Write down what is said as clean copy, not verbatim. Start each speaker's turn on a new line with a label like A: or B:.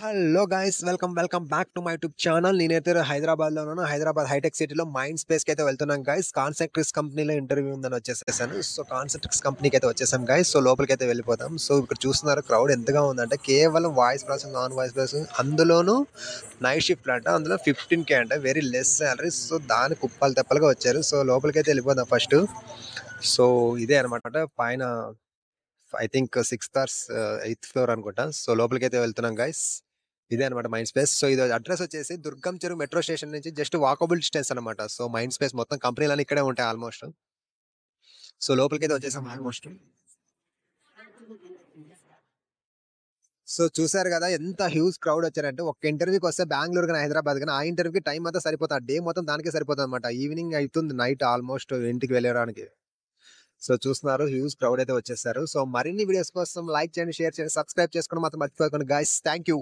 A: Hello guys welcome back to my YouTube channel. నేనైతే హైదరాబాద్ లో ఉన్నాను. హైదరాబాద్ హైటెక్ సిటీలో మైండ్ స్పేస్ కి అయితే వెళ్తున్నాం గైస్. కాన్సెంట్రిక్స్ కంపెనీలో ఇంటర్వ్యూ ఉందని వచ్చేసాను. సో కాన్సెంట్రిక్స్ కంపెనీకి అయితే వచ్చేసాం గైస్. సో లోపలికి అయితే వెళ్ళిపోతాం. సో ఇక్కడ చూస్తున్నారు క్రౌడ్ ఎంతగా ఉందంటే కేవలం voice processing non voice processing అందులోనూ నైట్ షిఫ్ట్ అంట. అందులో 15K అంట, వెరీ లెస్ సాలరీ. సో దాని కుప్పలు తెప్పలుగా వచ్చారు. సో లోపలికి అయితే వెళ్ళిపోదాం ఫస్ట్. సో ఇదే అనమాట పైన. I think sixth or eighth floor అనుకుంటా. సో లోపలికి అయితే వెళ్తున్నాం గైస్. ఇదే అనమాట మైండ్ స్పేస్. సో ఇది అడ్రస్ వచ్చేసి దుర్గం చెరువు మెట్రో స్టేషన్ నుంచి జస్ట్ వాకబుల్ డిస్టెన్స్ అనమాట. సో మైండ్ స్పేస్ మొత్తం కంపెనీలన్నీ ఇక్కడే ఉంటాయి ఆల్మోస్ట్. సో లోపలికి అయితే వచ్చేసాం ఆల్మోస్ట్. సో చూసారు కదా ఎంత హ్యూజ్ క్రౌడ్ వచ్చారంటే, ఒక్క ఇంటర్వ్యూకి వస్తే బెంగళూరు కానీ హైదరాబాద్ కానీ ఆ ఇంటర్వ్యూకి టైం అంతా సరిపోతుంది. డే మొత్తం దానికే సరిపోతుంది అనమాట. ఈవినింగ్ అవుతుంది, నైట్ ఆల్మోస్ట్ ఇంటికి వెళ్ళడానికి. సో చూస్తున్నారు హ్యూజ్ క్రౌడ్ అయితే వచ్చేసారు. సో మరిన్ని వీడియోస్ కోసం లైక్ చేయండి, షేర్ చేయండి, సబ్స్క్రైబ్ చేసుకోవడం మాత్రం మర్చిపోకండి గైస్. Thank you.